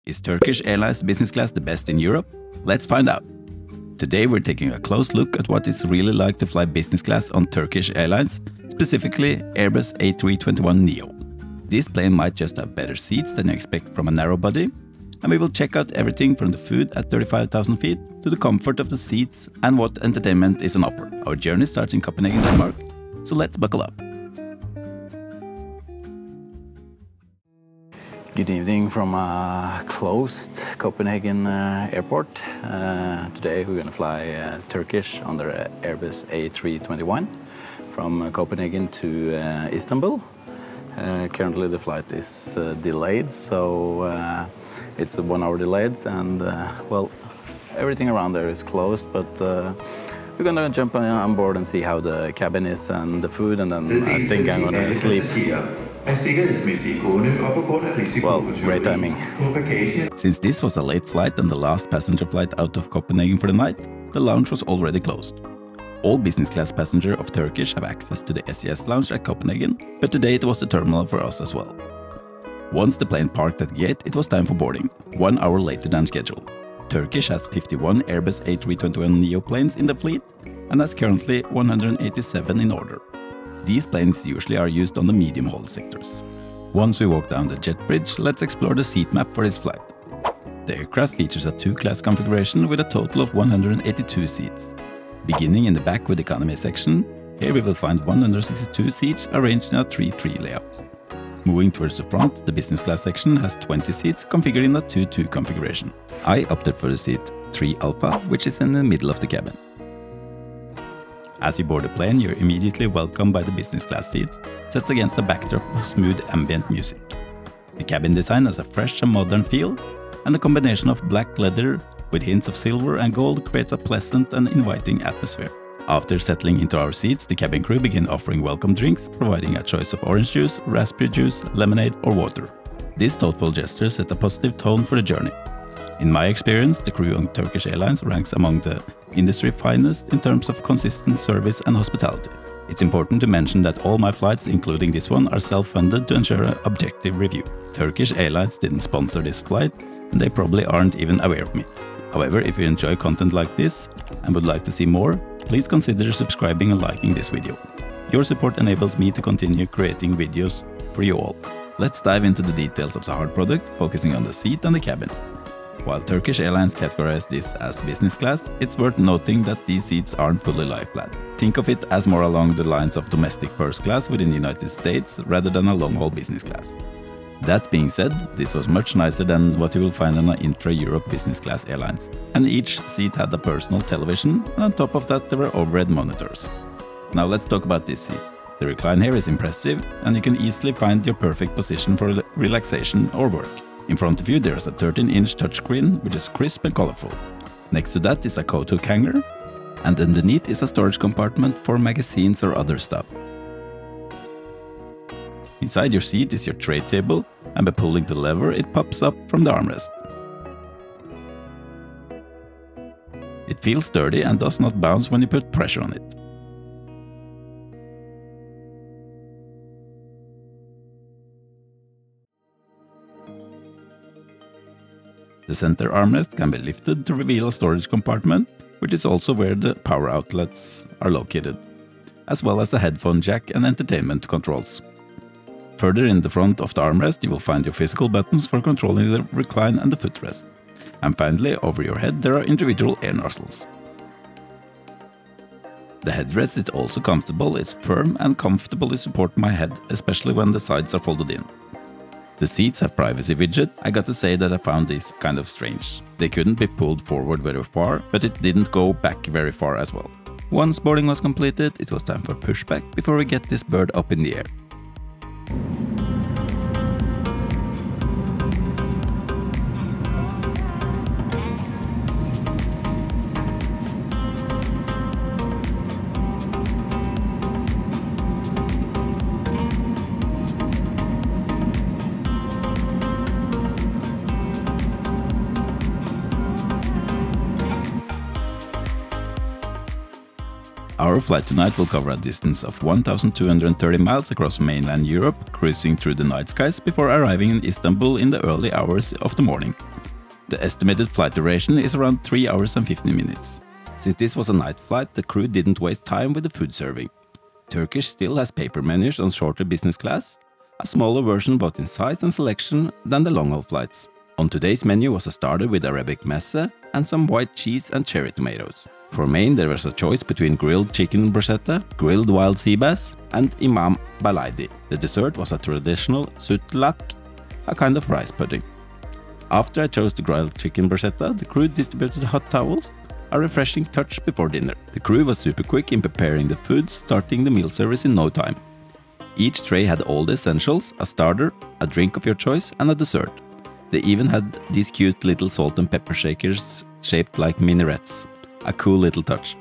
Is Turkish Airlines Business Class the best in Europe? Let's find out! Today we're taking a close look at what it's really like to fly business class on Turkish Airlines, specifically Airbus A321neo. This plane might just have better seats than you expect from a narrow body, and we will check out everything from the food at 35,000 feet to the comfort of the seats and what entertainment is on offer. Our journey starts in Copenhagen, Denmark, so let's buckle up. Good evening from a closed Copenhagen airport. Today we're going to fly Turkish under Airbus A321 from Copenhagen to Istanbul. Currently the flight is delayed, so it's 1 hour delayed, and well, everything around there is closed, but we're going to jump on board and see how the cabin is and the food, and then I think I'm going to sleep. Well, great timing. Since this was a late flight and the last passenger flight out of Copenhagen for the night, the lounge was already closed. All business class passengers of Turkish have access to the SES lounge at Copenhagen, but today it was the terminal for us as well. Once the plane parked at the gate, it was time for boarding, 1 hour later than scheduled. Turkish has 51 Airbus A321neo planes in the fleet and has currently 187 in order. These planes usually are used on the medium-haul sectors. Once we walk down the jet bridge, let's explore the seat map for this flight. The aircraft features a two-class configuration with a total of 182 seats. Beginning in the back with the economy section, here we will find 162 seats arranged in a 3-3 layout. Moving towards the front, the business class section has 20 seats configured in a 2-2 configuration. I opted for the seat 3 Alpha, which is in the middle of the cabin. As you board the plane, you're immediately welcomed by the business class seats, set against a backdrop of smooth ambient music. The cabin design has a fresh and modern feel, and the combination of black leather with hints of silver and gold creates a pleasant and inviting atmosphere. After settling into our seats, the cabin crew begin offering welcome drinks, providing a choice of orange juice, raspberry juice, lemonade or water. This thoughtful gesture set a positive tone for the journey. In my experience, the crew on Turkish Airlines ranks among the industry finest in terms of consistent service and hospitality. It's important to mention that all my flights, including this one, are self-funded to ensure an objective review. Turkish Airlines didn't sponsor this flight, and they probably aren't even aware of me. However, if you enjoy content like this and would like to see more, please consider subscribing and liking this video. Your support enables me to continue creating videos for you all. Let's dive into the details of the hard product, focusing on the seat and the cabin. While Turkish Airlines categorized this as business class, it's worth noting that these seats aren't fully lie-flat. Think of it as more along the lines of domestic first class within the United States rather than a long-haul business class. That being said, this was much nicer than what you will find on an intra-Europe business class airlines. And each seat had a personal television, and on top of that there were overhead monitors. Now let's talk about these seats. The recline here is impressive, and you can easily find your perfect position for relaxation or work. In front of you there is a 13-inch touchscreen, which is crisp and colorful. Next to that is a coat hook hanger, and underneath is a storage compartment for magazines or other stuff. Inside your seat is your tray table, and by pulling the lever it pops up from the armrest. It feels sturdy and does not bounce when you put pressure on it. The center armrest can be lifted to reveal a storage compartment, which is also where the power outlets are located, as well as a headphone jack and entertainment controls. Further in the front of the armrest you will find your physical buttons for controlling the recline and the footrest. And finally, over your head there are individual air nozzles. The headrest is also comfortable, it's firm and comfortably support my head, especially when the sides are folded in. The seats have privacy widget. I got to say that I found these kind of strange. They couldn't be pulled forward very far, but it didn't go back very far as well. Once boarding was completed, it was time for pushback before we get this bird up in the air. Our flight tonight will cover a distance of 1,230 miles across mainland Europe, cruising through the night skies before arriving in Istanbul in the early hours of the morning. The estimated flight duration is around 3 hours and 15 minutes. Since this was a night flight, the crew didn't waste time with the food serving. Turkish still has paper menus on shorter business class, a smaller version both in size and selection than the long-haul flights. On today's menu was a starter with Arabic meze and some white cheese and cherry tomatoes. For main there was a choice between grilled chicken bruschetta, grilled wild sea bass and imam balaidi. The dessert was a traditional sutlak, a kind of rice pudding. After I chose the grilled chicken bruschetta, the crew distributed hot towels, a refreshing touch before dinner. The crew was super quick in preparing the food, starting the meal service in no time. Each tray had all the essentials, a starter, a drink of your choice and a dessert. They even had these cute little salt and pepper shakers shaped like minarets. A cool little touch.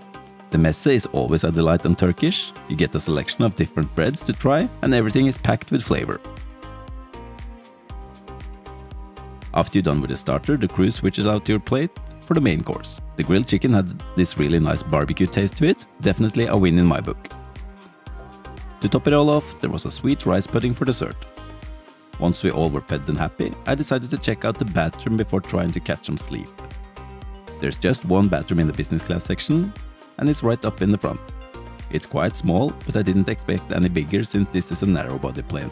The meze is always a delight on Turkish. You get a selection of different breads to try and everything is packed with flavor. After you're done with the starter, the crew switches out your plate for the main course. The grilled chicken had this really nice barbecue taste to it, definitely a win in my book. To top it all off, there was a sweet rice pudding for dessert. Once we all were fed and happy, I decided to check out the bathroom before trying to catch some sleep. There's just one bathroom in the business class section, and it's right up in the front. It's quite small, but I didn't expect any bigger since this is a narrow body plane.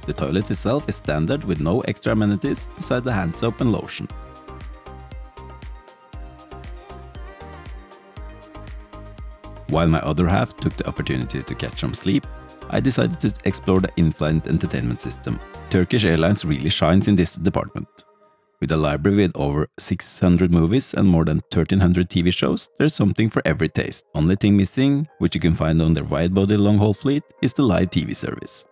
The toilet itself is standard with no extra amenities beside the hand soap and lotion. While my other half took the opportunity to catch some sleep, I decided to explore the inflight entertainment system. Turkish Airlines really shines in this department. With a library with over 600 movies and more than 1300 TV shows, there's something for every taste. Only thing missing, which you can find on their wide-body long-haul fleet, is the live TV service.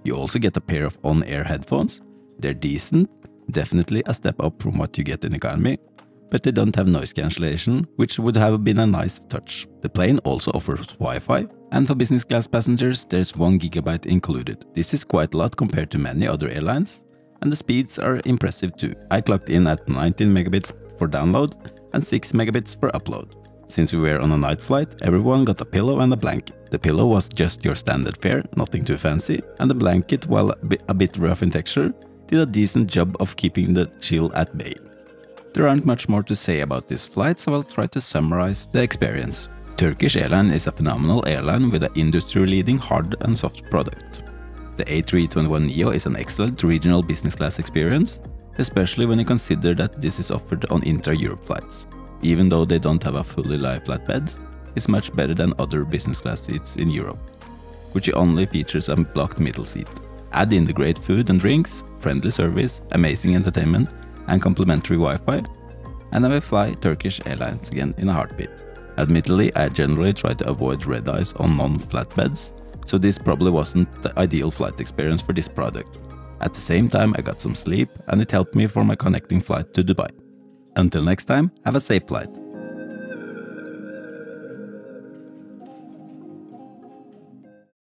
You also get a pair of on-air headphones. They're decent, definitely a step up from what you get in economy, but they don't have noise cancellation, which would have been a nice touch. The plane also offers Wi-Fi, and for business class passengers there's 1 GB included. This is quite a lot compared to many other airlines, and the speeds are impressive too. I clocked in at 19 megabits for download and 6 megabits for upload. Since we were on a night flight, everyone got a pillow and a blanket. The pillow was just your standard fare, nothing too fancy, and the blanket, while a bit rough in texture, did a decent job of keeping the chill at bay. There aren't much more to say about this flight, so I'll try to summarize the experience. Turkish Airlines is a phenomenal airline with an industry-leading hard and soft product. The A321neo is an excellent regional business class experience, especially when you consider that this is offered on intra-Europe flights. Even though they don't have a fully live flatbed, it's much better than other business class seats in Europe, which only features a blocked middle seat. Add in the great food and drinks, friendly service, amazing entertainment, and complimentary Wi-Fi, and I will fly Turkish Airlines again in a heartbeat. Admittedly, I generally try to avoid red eyes on non-flatbeds, so this probably wasn't the ideal flight experience for this product. At the same time, I got some sleep, and it helped me for my connecting flight to Dubai. Until next time, have a safe flight.